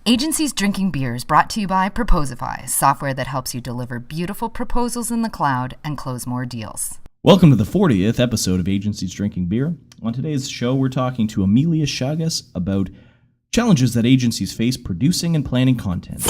Agencies Drinking Beer is brought to you by Proposify, software that helps you deliver beautiful proposals in the cloud and close more deals. Welcome to the 40th episode of Agencies Drinking Beer. On today's show, we're talking to Emília Chagas about challenges that agencies face producing and planning content.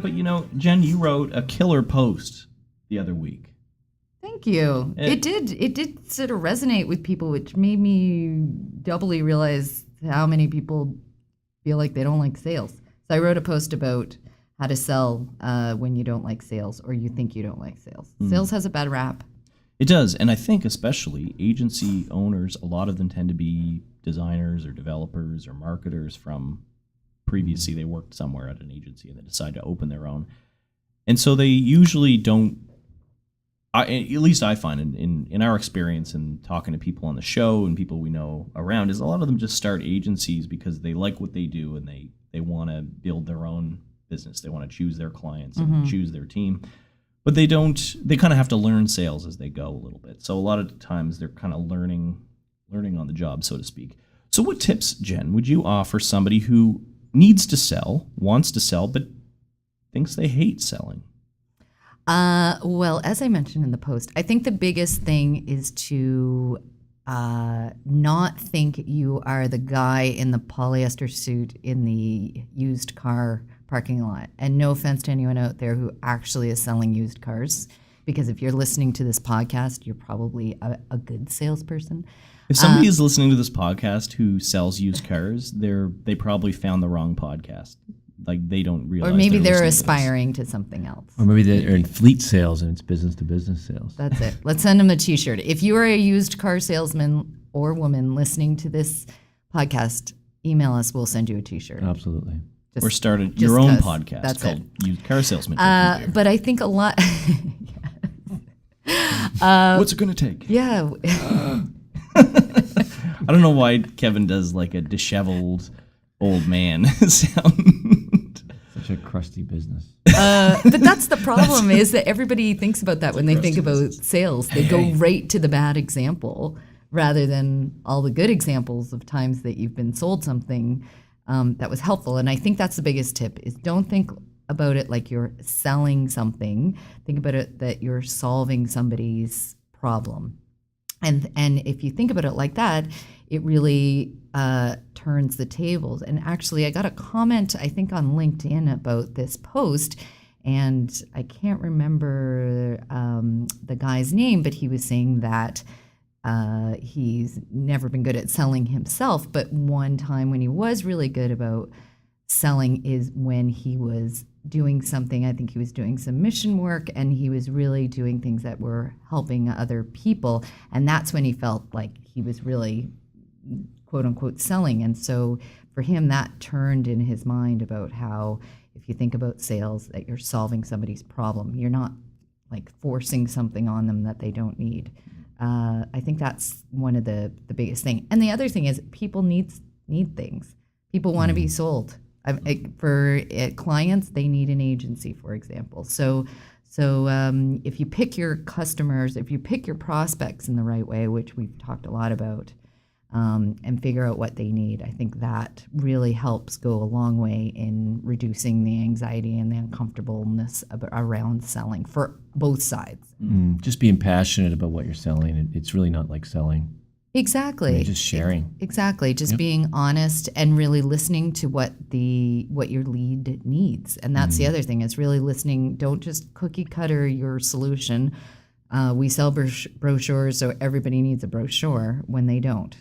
But you know, Jen, you wrote a killer post the other week. Thank you. It did sort of resonate with people, which made me doubly realize how many people feel like they don't like sales. So I wrote a post about how to sell when you don't like sales or you think you don't like sales. Sales has a bad rap. It does, and I think especially agency owners, a lot of them tend to be designers or developers or marketers from previously they worked somewhere at an agency and they decide to open their own. And so they usually don't, at least I find in our experience and talking to people on the show and people we know around, is a lot of them just start agencies because they like what they do and they want to build their own business. They want to choose their clients and choose their team. But they kind of have to learn sales as they go a little bit. So a lot of times they're kind of learning on the job, so to speak. So what tips, Jen, would you offer somebody who needs to sell, wants to sell, but thinks they hate selling? Well, as I mentioned in the post, I think the biggest thing is to not think you are the guy in the polyester suit in the used car parking lot. And no offense to anyone out there who actually is selling used cars, because if you're listening to this podcast, you're probably a good salesperson. If somebody is listening to this podcast who sells used cars, they probably found the wrong podcast. Like they don't realize. Or maybe they're aspiring to something else. Or maybe they're in fleet sales and it's business to business sales. That's it. Let's send them a T-shirt. If you are a used car salesman or woman listening to this podcast, email us. We'll send you a T-shirt. Absolutely. Or start your own podcast called Used Car Salesman. But I think a lot. What's it going to take? Yeah. I don't know why Kevin does like a disheveled old man sound. Such a crusty business. But that's the problem is that everybody thinks about that when they think about sales. They go right to the bad example rather than all the good examples of times that you've been sold something that was helpful. And I think that's the biggest tip is don't think about it like you're selling something. Think about it that you're solving somebody's problem. And if you think about it like that, it really turns the tables. And actually, I got a comment, I think, on LinkedIn about this post, and I can't remember the guy's name, but he was saying that he's never been good at selling himself, but one time when he was really good about selling is when he was doing something. I think he was doing some mission work and he was really doing things that were helping other people. And that's when he felt like he was really, quote unquote, selling. And so for him, that turned in his mind about how if you think about sales, that you're solving somebody's problem. You're not like forcing something on them that they don't need. I think that's one of the biggest thing. And the other thing is people need things. People want to be sold. For clients, they need an agency, for example. So if you pick your customers, if you pick your prospects in the right way, which we've talked a lot about, and figure out what they need, I think that really helps go a long way in reducing the anxiety and the uncomfortableness around selling for both sides. Just being passionate about what you're selling. It's really not like selling. Exactly. Just sharing. Exactly. Just being honest and really listening to what your lead needs. And that's the other thing is really listening. Don't just cookie cutter your solution. We sell brochures, so everybody needs a brochure when they don't.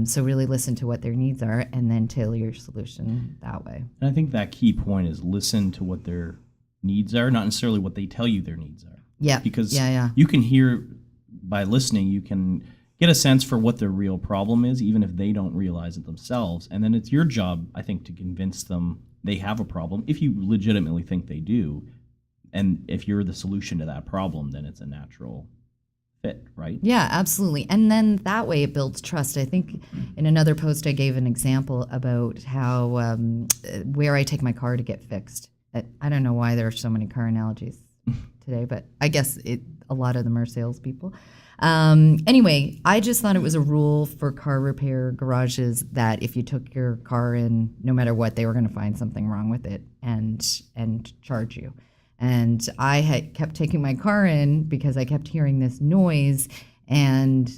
So really listen to what their needs are and then tailor your solution that way. And I think that key point is listen to what their needs are, not necessarily what they tell you their needs are. Yeah. Because you can hear, by listening, you can get a sense for what their real problem is, even if they don't realize it themselves. And then it's your job, I think, to convince them they have a problem, if you legitimately think they do. And if you're the solution to that problem, then it's a natural fit, right? Yeah, absolutely. And then that way it builds trust. I think in another post I gave an example about how where I take my car to get fixed. I don't know why there are so many car analogies today, but I guess a lot of them are salespeople. Anyway, I just thought it was a rule for car repair garages that if you took your car in, no matter what, they were going to find something wrong with it and charge you. And I had kept taking my car in because I kept hearing this noise, and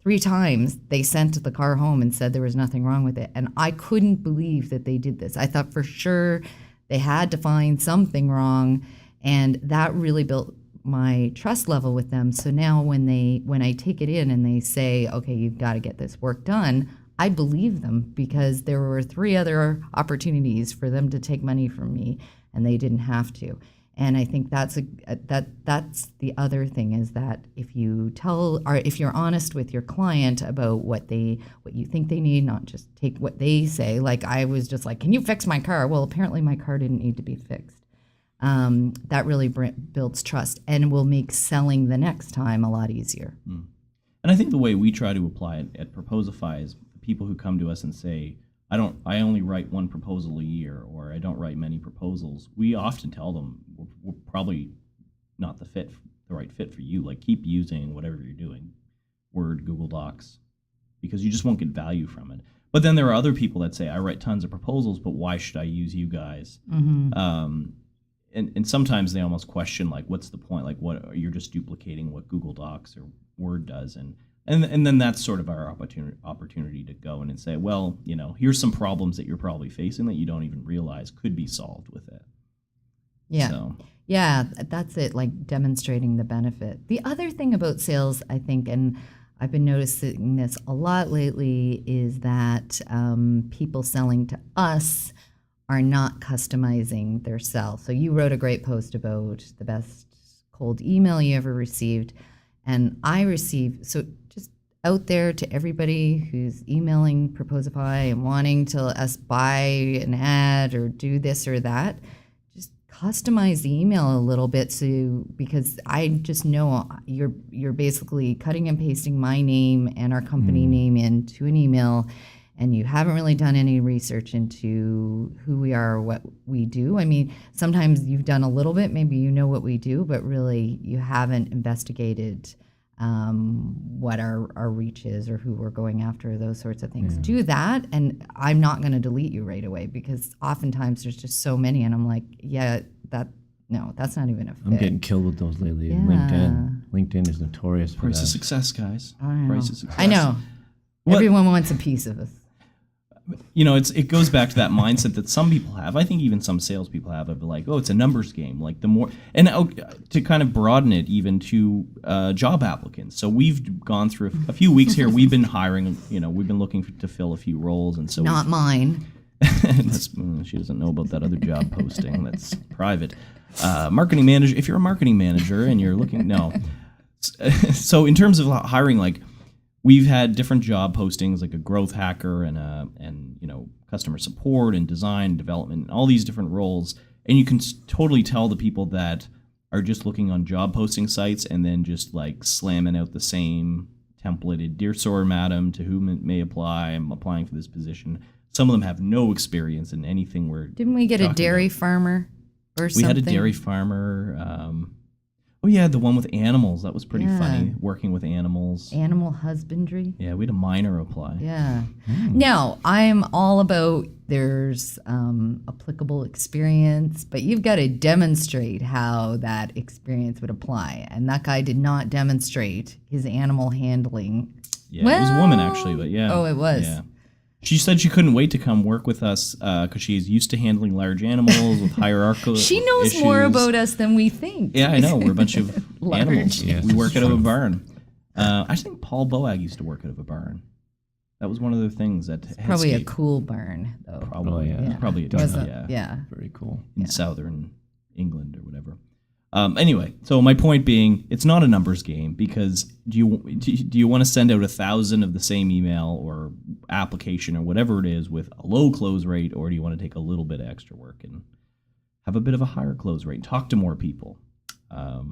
3 times they sent the car home and said there was nothing wrong with it. And I couldn't believe that they did this. I thought for sure they had to find something wrong, and that really built my trust level with them. So now when I take it in and they say, okay, you've got to get this work done, I believe them because there were 3 other opportunities for them to take money from me and they didn't have to. And I think that's the other thing, is that if you're honest with your client about what you think they need, not just take what they say. Like I was just like, can you fix my car? Well, apparently my car didn't need to be fixed. That really builds trust and will make selling the next time a lot easier. Mm. And I think the way we try to apply it at Proposify is people who come to us and say, I only write 1 proposal a year, or I don't write many proposals. We often tell them we're probably not the right fit for you. Like, keep using whatever you're doing, Word, Google Docs, because you just won't get value from it. But then there are other people that say, I write tons of proposals, but why should I use you guys? Mm-hmm. And sometimes they almost question, like, what's the point? Like, what, you're just duplicating what Google Docs or Word does. And then that's sort of our opportunity to go in and say, well, here's some problems that you're probably facing that you don't even realize could be solved with it. Yeah. So. Yeah, that's it, like demonstrating the benefit. The other thing about sales, I think, and I've been noticing this a lot lately, is that people selling to us are not customizing their sell. So you wrote a great post about the best cold email you ever received. And I receive, so just out there to everybody who's emailing Proposify and wanting to us buy an ad or do this or that, just customize the email a little bit, because I just know you're basically cutting and pasting my name and our company name into an email, and you haven't really done any research into who we are or what we do. I mean, sometimes you've done a little bit, maybe you know what we do, but really you haven't investigated what our reach is or who we're going after, those sorts of things. Do that, and I'm not going to delete you right away, because oftentimes there's just so many, and I'm like, that's not even a fit. I'm getting killed with those lately. Yeah. LinkedIn is notorious for Price that. of success, guys. Price of success. I know. Everyone wants a piece of us. It goes back to that mindset that some people have. I think even some salespeople have, of like, oh, it's a numbers game. Like, the more, and to kind of broaden it even to job applicants. So we've gone through a few weeks here. We've been hiring. We've been looking to fill a few roles, and so not mine. She doesn't know about that other job posting. That's private. Marketing manager. If you're a marketing manager and you're looking, no. So in terms of hiring, like, we've had different job postings, like a growth hacker and customer support and design, development, and all these different roles. And you can totally tell the people that are just looking on job posting sites and then just like slamming out the same templated, dear sir, madam, to whom it may apply, I'm applying for this position. Some of them have no experience in anything Didn't we get a dairy farmer or something? We had a dairy farmer. The one with animals. That was pretty funny, working with animals. Animal husbandry. Yeah, we had a minor apply. Yeah. Now, I'm all about there's applicable experience, but you've got to demonstrate how that experience would apply. And that guy did not demonstrate his animal handling. Yeah, it was a woman, actually, but yeah. Oh, it was? Yeah. She said she couldn't wait to come work with us because she's used to handling large animals with hierarchical She knows issues. More about us than we think. Yeah, I know. We're a bunch of animals. Yes, we work out of a barn. I think Paul Boag used to work out of a barn. That was one of the things that probably a cool barn, though. Probably, yeah. It was probably a yeah. Very cool. In southern England or whatever. Anyway, so my point being, it's not a numbers game, because do you want to send out 1,000 of the same email or application or whatever it is with a low close rate, or do you want to take a little bit of extra work and have a bit of a higher close rate, talk to more people? That's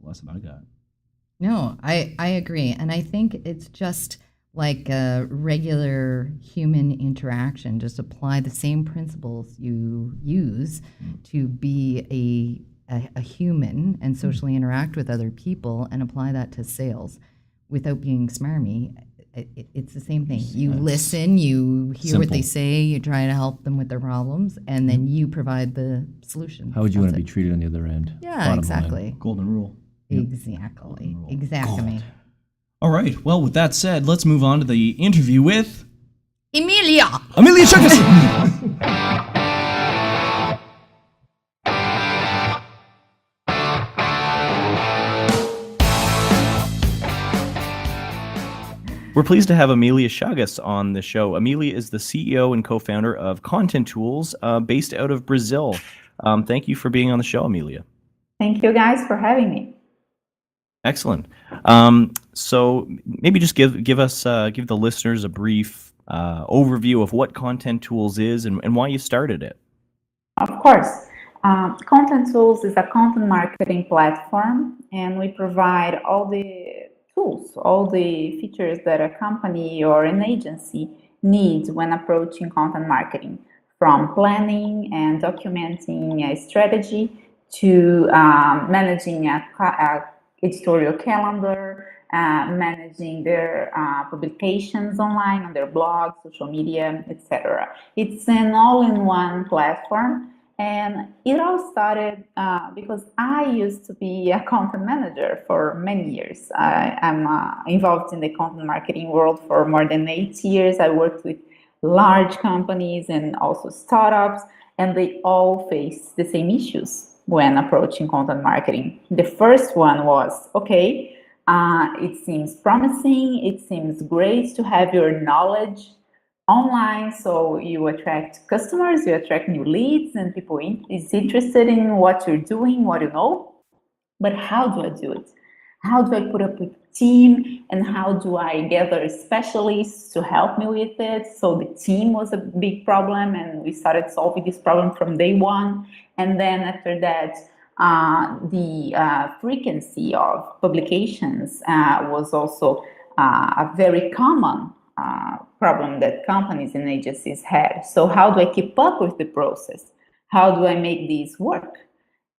the lesson I got. No, I agree. And I think it's just like a regular human interaction. Just apply the same principles you use to be a human and socially interact with other people and apply that to sales without being smarmy. It's the same thing. You listen, you hear what they say, you try to help them with their problems, and then you provide the solution. How would you want to be treated on the other end? Yeah, Bottom exactly. line. Golden rule. Exactly. Exactly. All right. Well, with that said, let's move on to the interview with Emília Chagas. We're pleased to have Emília Chagas on the show. Emília is the CEO and co-founder of Contentools, based out of Brazil. Thank you for being on the show, Emília. Thank you guys for having me. Excellent. So maybe just give the listeners a brief overview of what Contentools is and why you started it. Of course. Contentools is a content marketing platform, and we provide all the tools, all the features that a company or an agency needs when approaching content marketing, from planning and documenting a strategy to managing a editorial calendar, managing their publications online on their blog, social media, etc. It's an all-in-one platform, and it all started because I used to be a content manager for many years. I'm involved in the content marketing world for more than 8 years. I worked with large companies and also startups, and they all face the same issues when approaching content marketing. The first one was, okay, it seems promising, it seems great to have your knowledge online, so you attract customers, you attract new leads, and people is interested in what you're doing, what you know. But how do I do it? How do I put up a team, and how do I gather specialists to help me with it? So the team was a big problem, and we started solving this problem from day one. And then after that, the frequency of publications was also a very common problem that companies and agencies had. So how do I keep up with the process? How do I make these work?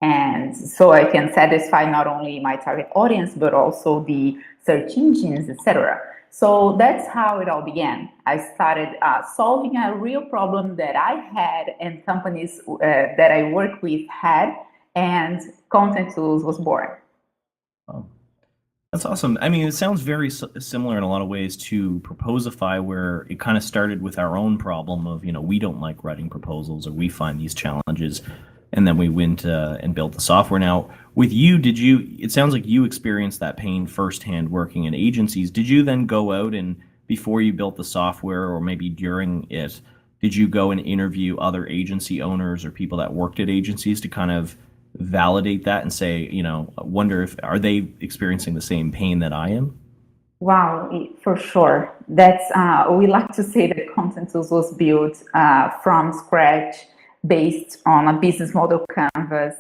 And so I can satisfy not only my target audience, but also the search engines, etc. So that's how it all began. I started solving a real problem that I had and companies that I work with had, and Contentools was born. Oh, that's awesome. I mean, it sounds very similar in a lot of ways to Proposify, where it kind of started with our own problem of, we don't like writing proposals, or we find these challenges. And then we went and built the software. Now, with you, it sounds like you experienced that pain firsthand working in agencies. Did you then go out and, before you built the software, or maybe during it, did you go and interview other agency owners or people that worked at agencies to kind of validate that and say, wonder are they experiencing the same pain that I am? Wow, for sure. That's we like to say that Contentools was built from scratch, based on a business model canvas.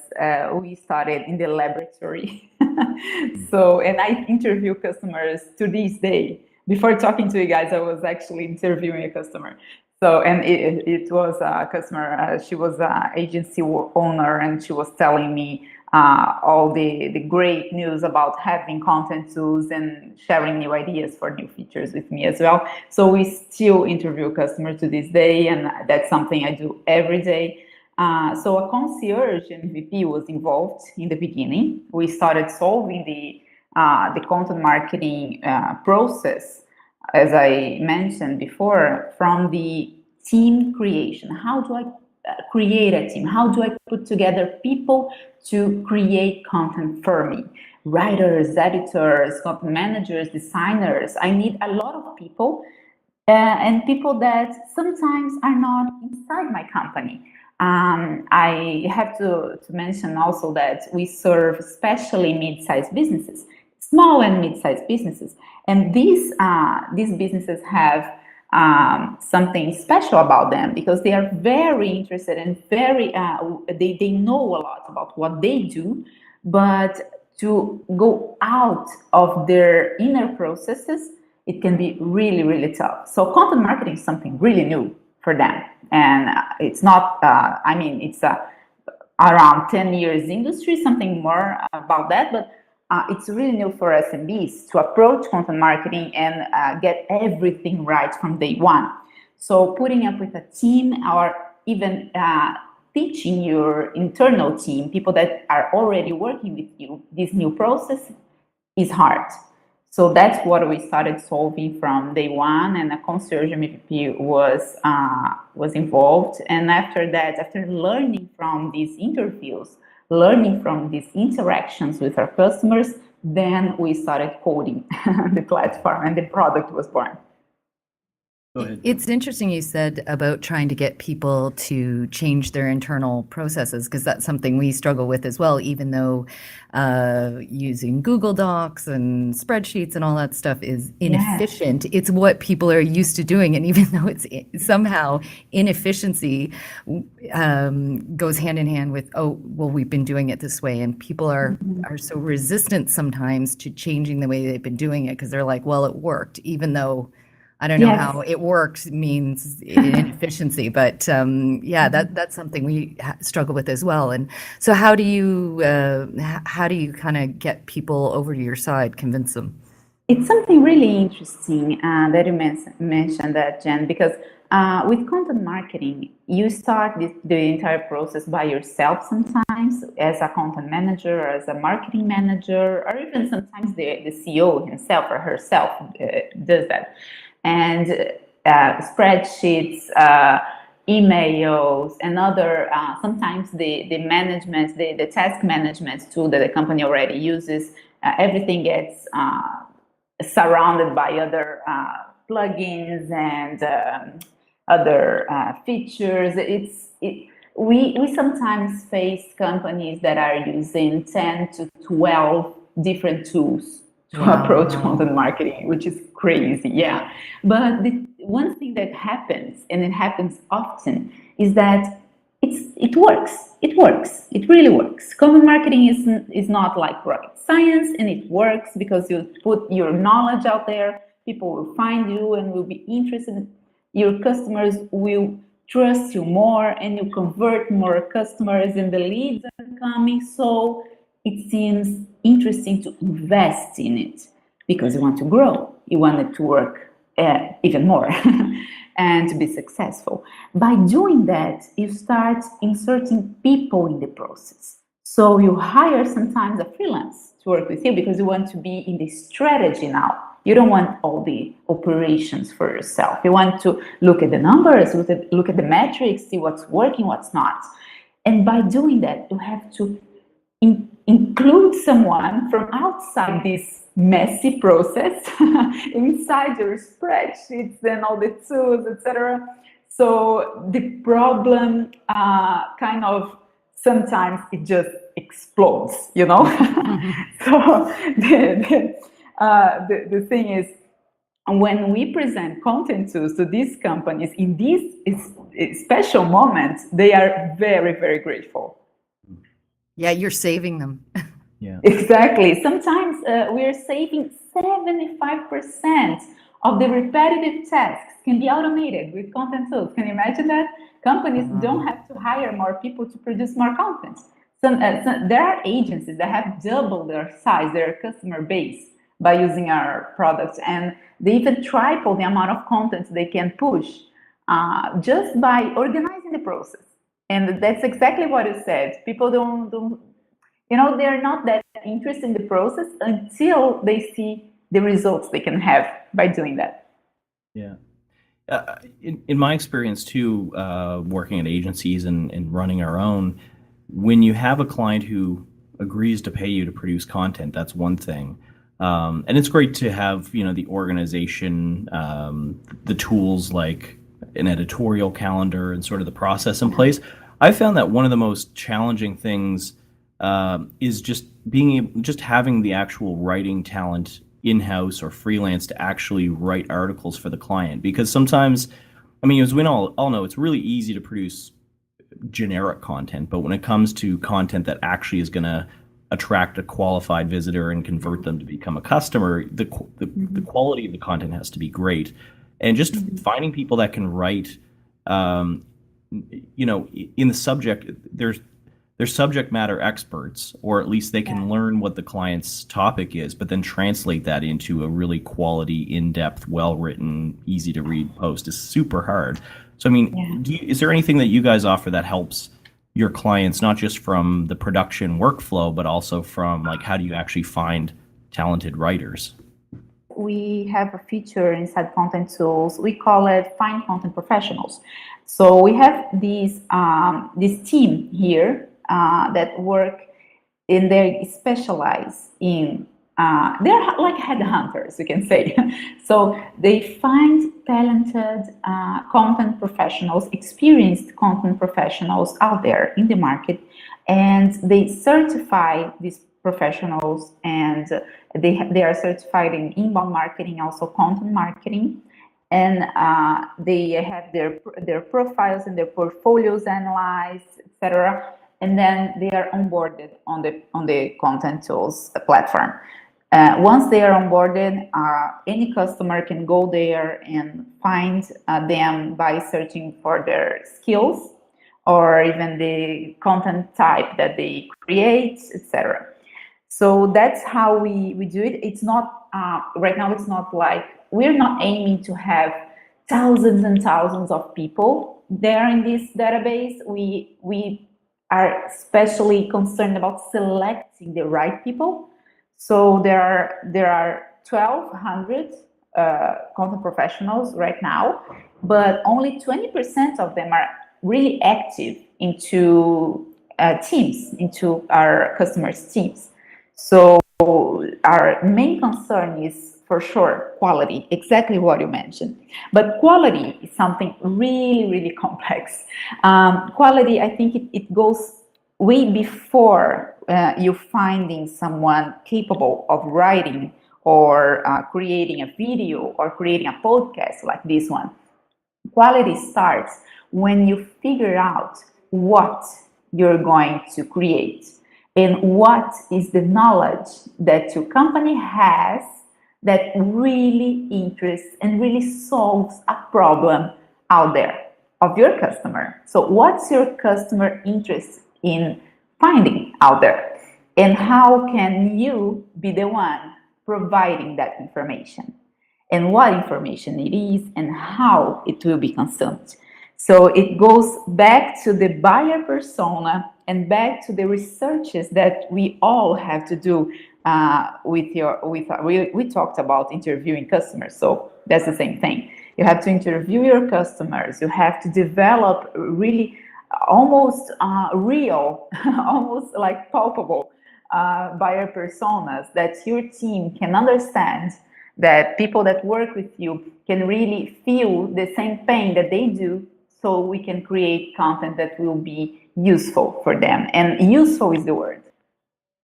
We started in the laboratory. And I interview customers to this day. Before talking to you guys, I was actually interviewing a customer. And it was a customer, she was an agency owner, and she was telling me all the great news about having Contentools and sharing new ideas for new features with me as well. So we still interview customers to this day, and that's something I do every day. So a concierge MVP was involved in the beginning. We started solving the content marketing process, as I mentioned before, from the team creation. How do I create a team? How do I put together people to create content for me? Writers, editors, content managers, designers. I need a lot of people, and people that sometimes are not inside my company. I have to mention also that we serve especially mid-sized businesses, small and mid-sized businesses. And these businesses have something special about them, because they are very interested and very, they know a lot about what they do, but to go out of their inner processes, it can be really, really tough. So content marketing is something really new for them. And it's not, it's around 10 years industry, something more about that, but it's really new for SMBs to approach content marketing and get everything right from day one. So putting up with a team or even teaching your internal team, people that are already working with you, this new process is hard. So that's what we started solving from day one, and a concierge MVP was involved. And after that, after learning from these interviews, learning from these interactions with our customers, then we started coding the platform and the product was born. Go ahead. It's interesting you said about trying to get people to change their internal processes, because that's something we struggle with as well, even though using Google Docs and spreadsheets and all that stuff is inefficient. It's what people are used to doing. And even though it's somehow inefficiency goes hand in hand with, oh, well, we've been doing it this way. And people are so resistant sometimes to changing the way they've been doing it because they're like, well, it worked, even though I don't know how it works means inefficiency, but that's something we struggle with as well. And so how do you kind of get people over to your side, convince them? It's something really interesting that you mentioned that, Jen, because with content marketing, you start the entire process by yourself sometimes as a content manager, or as a marketing manager, or even sometimes the CEO himself or herself does that. And spreadsheets, emails, and other, sometimes the management, the task management tool that the company already uses, everything gets surrounded by other plugins and other features. We sometimes face companies that are using 10 to 12 different tools to approach content marketing, which is crazy, But the one thing that happens, and it happens often, is that it works. It really works. Content marketing is not like rocket science, and it works because you put your knowledge out there. People will find you and will be interested. Your customers will trust you more, and you convert more customers, and the leads are coming. So it seems interesting to invest in it because you want to grow. You want it to work even more and to be successful. By doing that, you start inserting people in the process. So you hire sometimes a freelance to work with you because you want to be in the strategy now. You don't want all the operations for yourself. You want to look at the numbers, look at the metrics, see what's working, what's not. And by doing that, you have to include someone from outside this messy process inside your spreadsheets and all the tools, etc. So the problem kind of sometimes it just explodes, So the thing is, when we present Contentools to these companies in these special moments, they are very, very grateful. Yeah, you're saving them. Yeah, exactly. Sometimes we're saving 75% of the repetitive tasks can be automated with Contentools. Can you imagine that? Companies don't have to hire more people to produce more content. There are agencies that have doubled their size, their customer base, by using our products, and they even triple the amount of content they can push just by organizing the process. And that's exactly what you said. People don't they're not that interested in the process until they see the results they can have by doing that. Yeah. In my experience too, working at agencies and running our own, when you have a client who agrees to pay you to produce content, that's one thing. And it's great to have, the organization, the tools like an editorial calendar and sort of the process in place. I found that one of the most challenging things is just having the actual writing talent in-house or freelance to actually write articles for the client. Because sometimes, as we all know, it's really easy to produce generic content, but when it comes to content that actually is going to attract a qualified visitor and convert them to become a customer, the quality of the content has to be great. And just finding people that can write, in the subject, they're subject matter experts, or at least they can learn what the client's topic is, but then translate that into a really quality, in-depth, well-written, easy-to-read post is super hard. So, I mean, is there anything that you guys offer that helps your clients, not just from the production workflow, but also from like, how do you actually find talented writers? We have a feature inside Contentools. We call it Find Content Professionals. So we have this team here that work, and they specialize in, they're like headhunters, you can say. So they find talented content professionals, experienced content professionals out there in the market, and they certify these professionals, and they are certified in inbound marketing, also content marketing, and they have their profiles and their portfolios analyzed, etc. And then they are onboarded on the Contentools platform. Once they are onboarded, any customer can go there and find them by searching for their skills or even the content type that they create, etc. So that's how we do it. It's not, right now it's not like, we're not aiming to have thousands and thousands of people there in this database. We are especially concerned about selecting the right people. So there are 1,200 content professionals right now, but only 20% of them are really active into teams, into our customers' teams. So our main concern is, for sure, quality, exactly what you mentioned. But quality is something really, really complex. Quality, I think it goes way before you finding someone capable of writing or creating a video or creating a podcast like this one. Quality starts when you figure out what you're going to create and what is the knowledge that your company has that really interests and really solves a problem out there of your customer. So what's your customer interest in finding out there? And how can you be the one providing that information? And what information it is and how it will be consumed. So it goes back to the buyer persona and back to the researches that we all have to do we talked about interviewing customers, so that's the same thing. You have to interview your customers. You have to develop really almost real, almost like palpable buyer personas that your team can understand, that people that work with you can really feel the same pain that they do, so we can create content that will be useful for them. And useful is the word.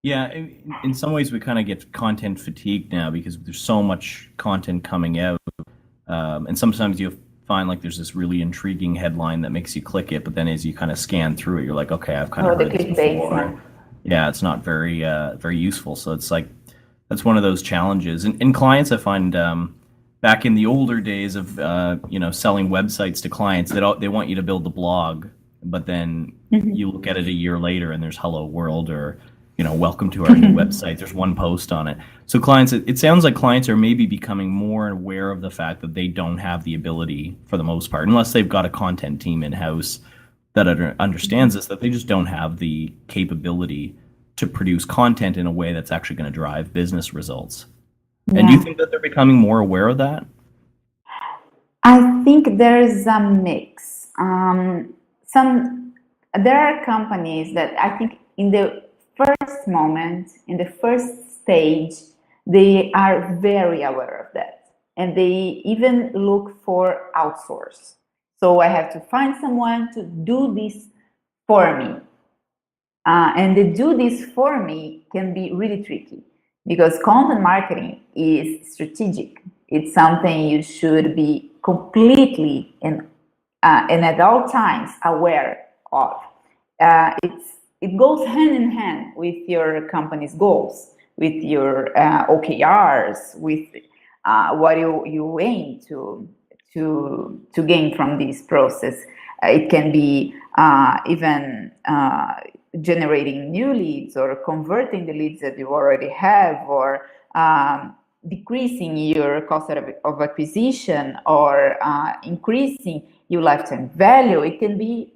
Yeah, in some ways we kind of get content fatigue now because there's so much content coming out. And sometimes you find like there's this really intriguing headline that makes you click it, but then as you kind of scan through it, you're like, okay, I've kind of heard this before. Yeah, it's not very useful. So it's like, that's one of those challenges. And clients, I find, back in the older days of selling websites to clients, they want you to build the blog, but then you look at it a year later and there's hello world, or welcome to our new website. There's one post on it. So clients, it sounds like clients are maybe becoming more aware of the fact that they don't have the ability, for the most part, unless they've got a content team in-house that understands this, that they just don't have the capability to produce content in a way that's actually going to drive business results. Yeah. And do you think that they're becoming more aware of that? I think there's a mix. There are companies that I think in the first moment, in the first stage, they are very aware of that. And they even look for outsource. So I have to find someone to do this for me. And the do this for me can be really tricky, because content marketing is strategic. It's something you should be completely and at all times aware of. it goes hand in hand with your company's goals, with your OKRs, with what you aim to gain from this process. It can be even generating new leads, or converting the leads that you already have, or decreasing your cost of acquisition, or increasing your lifetime value. It can be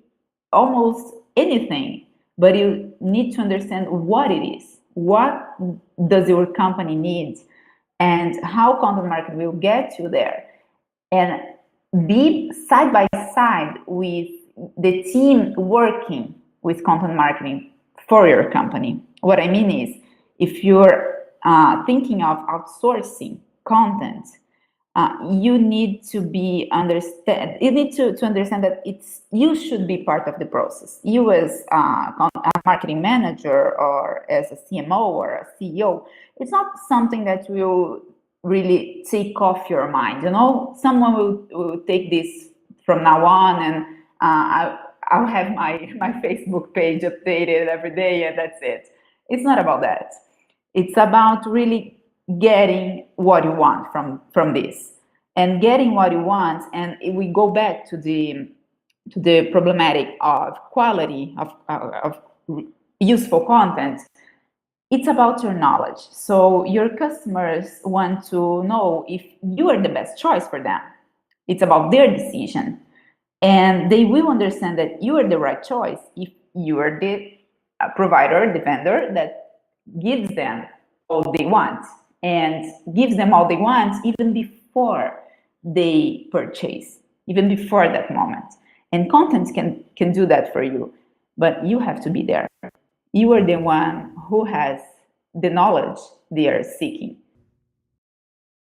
almost anything, but you need to understand what it is. What does your company need, and how content marketing will get you there, and be side by side with the team working with content marketing for your company. What I mean is, if you're thinking of outsourcing content, you need to understand that you should be part of the process. You as a marketing manager, or as a CMO or a CEO, it's not something that will really take off your mind. Someone will take this from now on, and I'll have my Facebook page updated every day, and that's it. It's not about that. It's about really getting what you want from this, and getting what you want. And if we go back to the problematic of quality of useful content, it's about your knowledge. So your customers want to know if you are the best choice for them. It's about their decision, and they will understand that you are the right choice if you are the provider, the vendor that gives them all they want, and gives them all they want even before they purchase, even before that moment. And content can do that for you, but you have to be there. You are the one who has the knowledge they are seeking.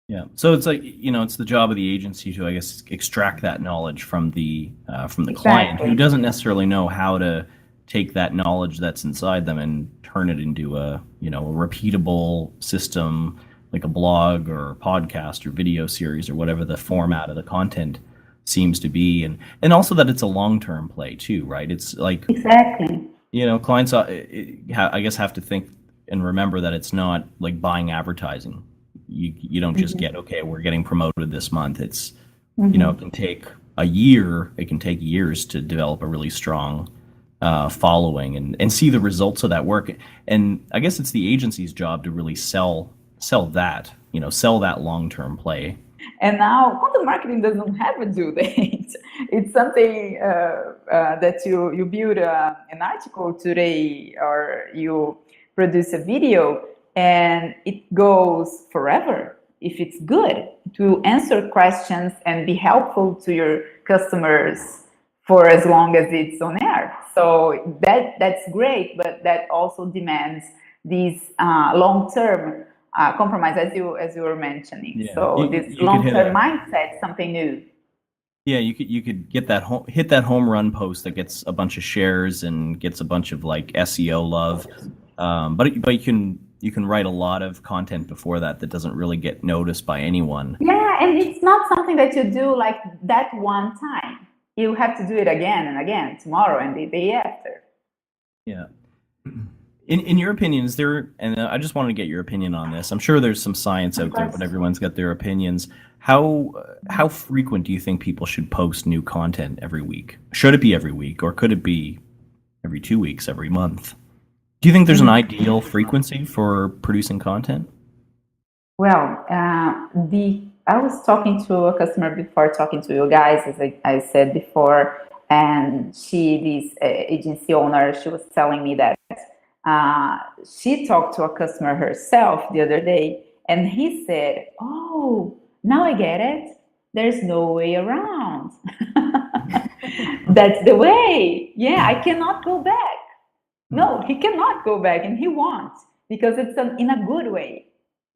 Yeah. So it's like, it's the job of the agency to, I guess, extract that knowledge from the client, who doesn't necessarily know how to take that knowledge that's inside them and turn it into a repeatable system, like a blog or a podcast or video series or whatever the format of the content seems to be. And also that it's a long-term play too, right? It's like, exactly. Clients, I guess, have to think and remember that it's not like buying advertising. You don't just get, okay, we're getting promoted this month. It's, it can take a year. It can take years to develop a really strong following and see the results of that work. And I guess it's the agency's job to really sell that, sell that long-term play. And now content marketing doesn't have a due date. It's something that you build an article today, or you produce a video, and it goes forever. If it's good, to answer questions and be helpful to your customers for as long as it's on air. So that's great, but that also demands these long-term compromise, as you were mentioning. Yeah. So this long-term mindset, something new. Yeah, you could get that hit that home run post that gets a bunch of shares and gets a bunch of like SEO love, but you can write a lot of content before that doesn't really get noticed by anyone. Yeah, and it's not something that you do like that one time. You have to do it again and again, tomorrow and the day after. Yeah. In your opinion, is there, and I just wanted to get your opinion on this. I'm sure there's some science out there, but everyone's got their opinions. How frequent do you think people should post new content every week? Should it be every week, or could it be every 2 weeks, every month? Do you think there's an ideal frequency for producing content? Well, I was talking to a customer before talking to you guys, as I said before, and this agency owner, she was telling me that she talked to a customer herself the other day, and he said, "Oh, now I get it. There's no way around. That's the way. Yeah, I cannot go back." No, he cannot go back, and he won't, because it's in a good way.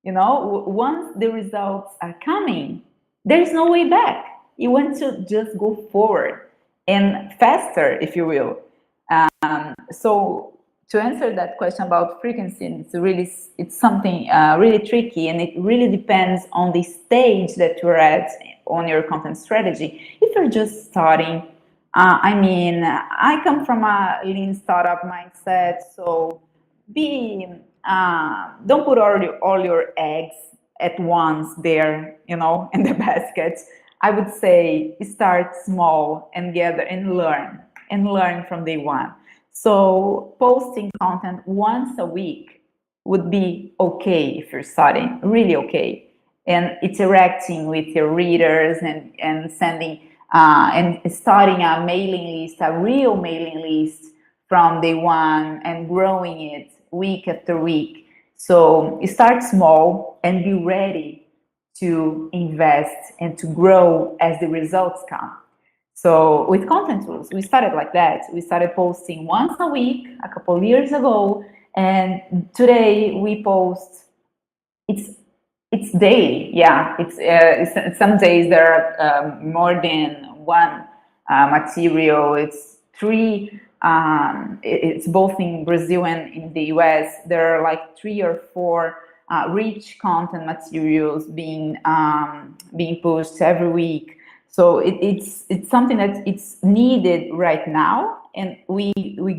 Once the results are coming, there's no way back. You want to just go forward and faster, if you will. So to answer that question about frequency, it's something really tricky, and it really depends on the stage that you're at on your content strategy. If you're just starting, I mean, I come from a lean startup mindset, so don't put all your eggs at once there, in the basket. I would say start small and gather and learn from day one. So posting content once a week would be okay if you're starting, really okay. And interacting with your readers and sending and starting a mailing list, a real mailing list from day one and growing it week after week. So start small and be ready to invest and to grow as the results come. So with Contentools, we started like that. We started posting once a week a couple of years ago, and today we post. It's daily. Yeah, it's some days there are more than one material. It's three. It's both in Brazil and in the US. There are like 3 or 4 rich content materials being pushed every week. So it's something that it's needed right now, and we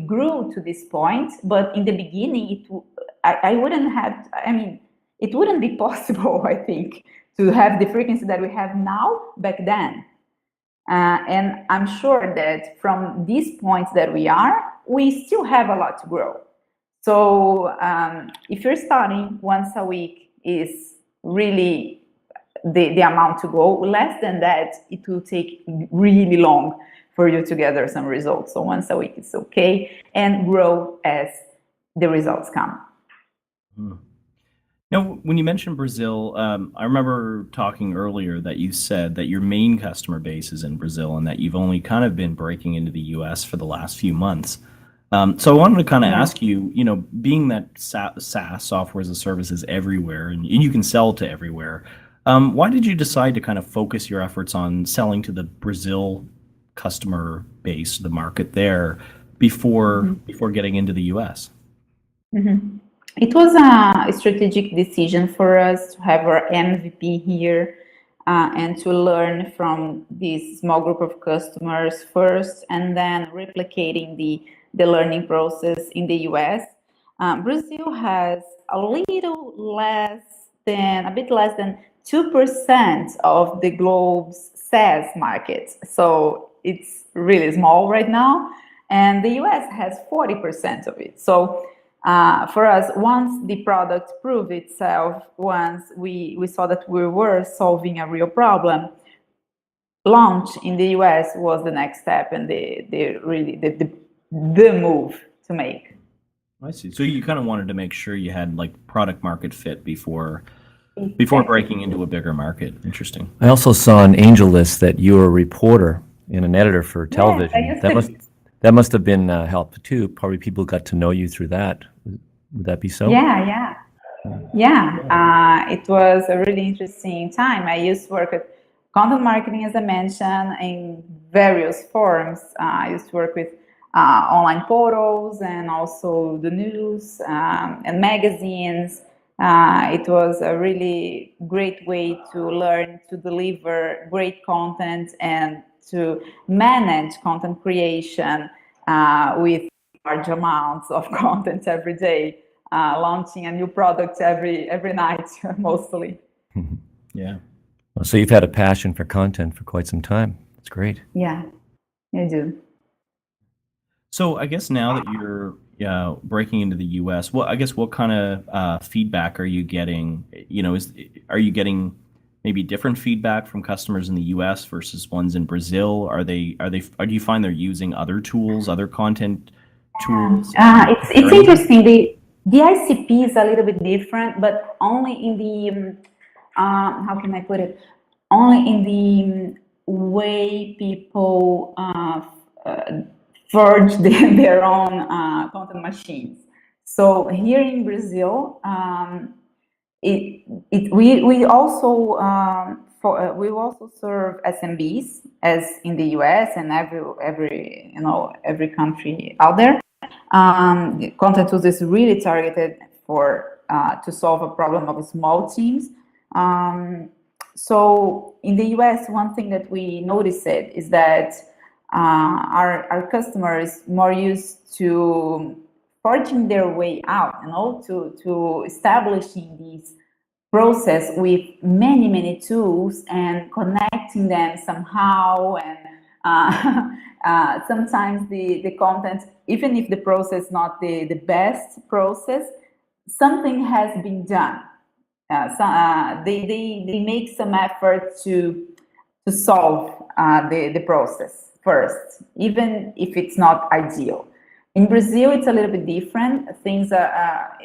grew to this point. But in the beginning, I wouldn't have. I mean, it wouldn't be possible, I think, to have the frequency that we have now back then. And I'm sure that from these points that we still have a lot to grow. So if you're starting once a week is really the amount to go. Less than that, it will take really long for you to gather some results. So once a week is okay, and grow as the results come. Now, when you mentioned Brazil, I remember talking earlier that you said that your main customer base is in Brazil and that you've only kind of been breaking into the US for the last few months. So I wanted to kind of ask you, being that SaaS, software as a service, is everywhere and you can sell to everywhere, why did you decide to kind of focus your efforts on selling to the Brazil customer base, the market there, before getting into the US? It was a strategic decision for us to have our MVP here and to learn from this small group of customers first, and then replicating the learning process in the US. Brazil has a bit less than 2% of the globe's SaaS market. So it's really small right now. And the US has 40% of it. So for us, once the product proved itself, once we saw that we were solving a real problem, launch in the US was the next step and the move to make. I see. So you kind of wanted to make sure you had like product market fit before breaking into a bigger market. Interesting. I also saw on AngelList that you were a reporter and an editor for television. That must have been helpful too. Probably people got to know you through that. Would that be so? Yeah. It was a really interesting time. I used to work with content marketing, as I mentioned, in various forms. I used to work with online portals and also the news and magazines. It was a really great way to learn to deliver great content and to manage content creation with large amounts of content every day, launching a new product every night, mostly. Yeah. Well, so you've had a passion for content for quite some time. That's great. Yeah, I do. So I guess now that you're breaking into the US, what kind of feedback are you getting? Are you getting maybe different feedback from customers in the US versus ones in Brazil? Do you find they're using other tools, other content tools? It's interesting. The ICP is a little bit different, but only in the how can I put it? Only in the way people forge their own content machines. So here in Brazil, we also serve SMBs as in the US and every country out there. Contentools is really targeted to solve a problem of small teams. So in the US, one thing that we noticed is that our customers more used to forging their way out, to establishing these process with many tools and connecting them somehow, and sometimes the content, even if the process is not the best process, something has been done. They make some effort to solve the process first, even if it's not ideal. In Brazil, it's a little bit different. Things are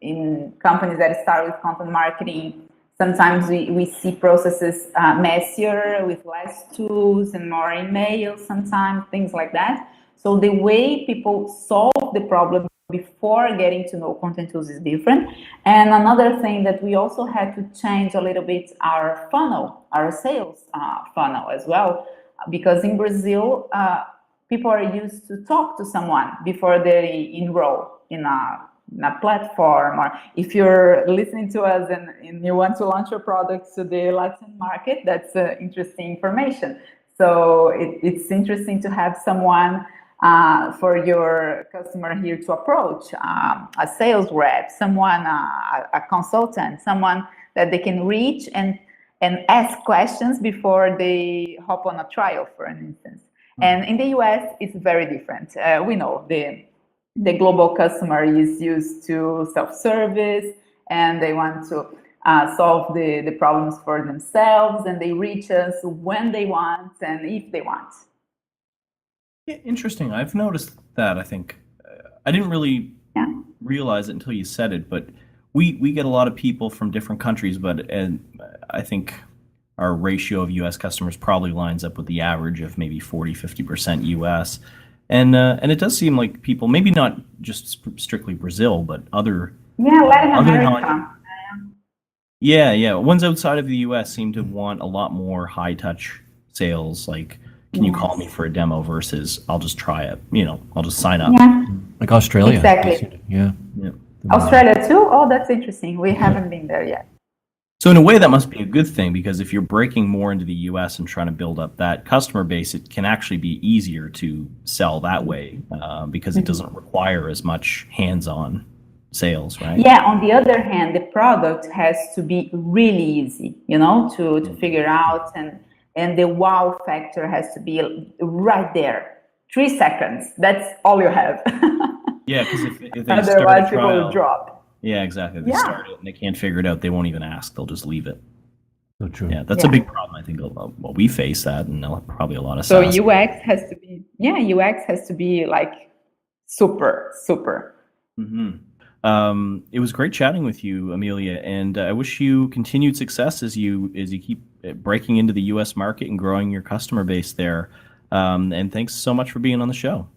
in companies that start with content marketing. Sometimes we see processes messier with less tools and more emails, sometimes things like that. So the way people solve the problem before getting to know Contentools is different. And another thing that we also had to change a little bit our funnel, our sales funnel as well, because in Brazil, people are used to talk to someone before they enroll in a platform. Or if you're listening to us and you want to launch your product to the Latin market, that's interesting information. So it's interesting to have someone for your customer here to approach, a sales rep, someone, a consultant, someone that they can reach and ask questions before they hop on a trial, for instance. And in the US, it's very different. We know the global customer is used to self-service, and they want to solve the problems for themselves, and they reach us when they want and if they want. Yeah, interesting. I've noticed that. I think I didn't really realize it until you said it, but we get a lot of people from different countries, and I think our ratio of U.S. customers probably lines up with the average of maybe 40-50% U.S. And it does seem like people, maybe not just strictly Brazil, but other Latin America. Ones outside of the U.S. seem to want a lot more high touch sales, like, can you call me for a demo versus I'll just try it, I'll just sign up. Yeah, Like Australia. exactly. Yeah. Australia too? Oh, that's interesting. We haven't been there yet. So in a way, that must be a good thing, because if you're breaking more into the U.S. and trying to build up that customer base, it can actually be easier to sell that way because it doesn't require as much hands-on sales, right? Yeah, on the other hand, the product has to be really easy, to figure out, and the wow factor has to be right there. 3 seconds, that's all you have. Yeah, because if they otherwise start a people trial, will drop. Yeah, exactly. They start it and they can't figure it out. They won't even ask. They'll just leave it. So true. Yeah, that's a big problem. I think we face that, and probably a lot of So SaaS. UX has to be like super. Mm-hmm. It was great chatting with you, Emília, and I wish you continued success as you keep breaking into the U.S. market and growing your customer base there. And thanks so much for being on the show.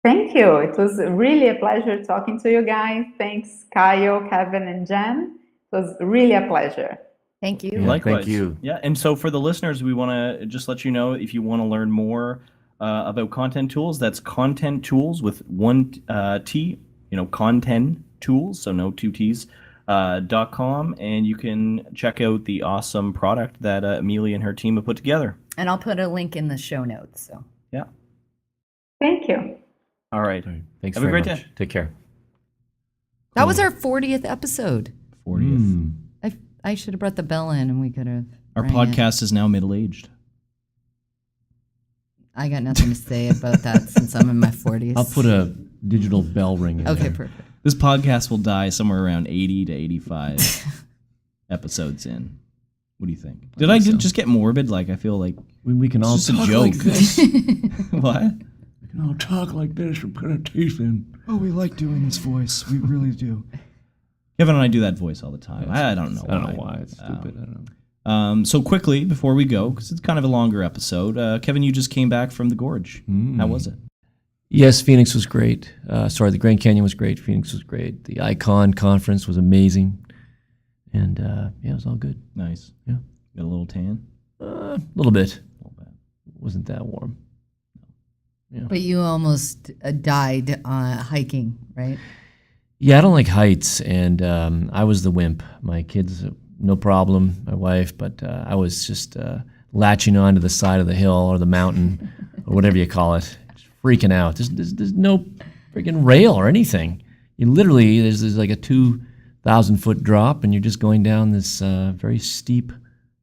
Thank you. It was really a pleasure talking to you guys. Thanks, Kyle, Kevin, and Jen. It was really a pleasure. Thank you. Yeah, Likewise. thank you. Yeah, and so for the listeners, we want to just let you know, if you want to learn more about Contentools, that's Contentools with one T, Contentools, so no 2 T's, .com, and you can check out the awesome product that Emília and her team have put together. And I'll put a link in the show notes. So Yeah. Thank you. All right. Thanks Have a very great much. day. Take care. that was our 40th episode. 40th. I should have brought the bell in, and we could have. Our rang it. podcast is now middle-aged. I got nothing to say about that since I'm in my 40s. I'll put a digital bell ring in Okay, there. perfect. This podcast will die somewhere around 80 to 85 episodes in. What do you think? Did I just get morbid? Like, I feel like We can all it's just a talk joke. like this. What? We can all talk like this and put our teeth in. Oh, we like doing this voice. We really do. Kevin and I do that voice all the time. I don't know. I don't know why. It's stupid. I don't know. So quickly, before we go, because it's kind of a longer episode, Kevin, you just came back from the Gorge. How was it? Yes, Phoenix was great. The Grand Canyon was great. Phoenix was great. The Icon conference was amazing. And it was all good. Nice. Yeah. Got a little tan? A little bit. A little bit. Wasn't that warm. But you almost died hiking, right? Yeah, I don't like heights, and I was the wimp. My kids, no problem, my wife, but I was just latching onto the side of the hill or the mountain or whatever you call it, just freaking out. There's no freaking rail or anything. You literally, there's like a 2,000-foot drop, and you're just going down this very steep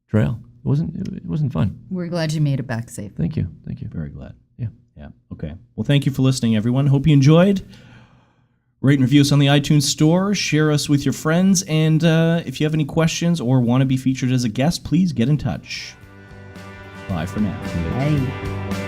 trail. It wasn't fun. We're glad you made it back safe. Thank you. Very glad. Yeah. Yeah. Okay. Well, thank you for listening, everyone. Hope you enjoyed. Rate and review us on the iTunes Store. Share us with your friends. And if you have any questions or want to be featured as a guest, please get in touch. Bye for now. Bye.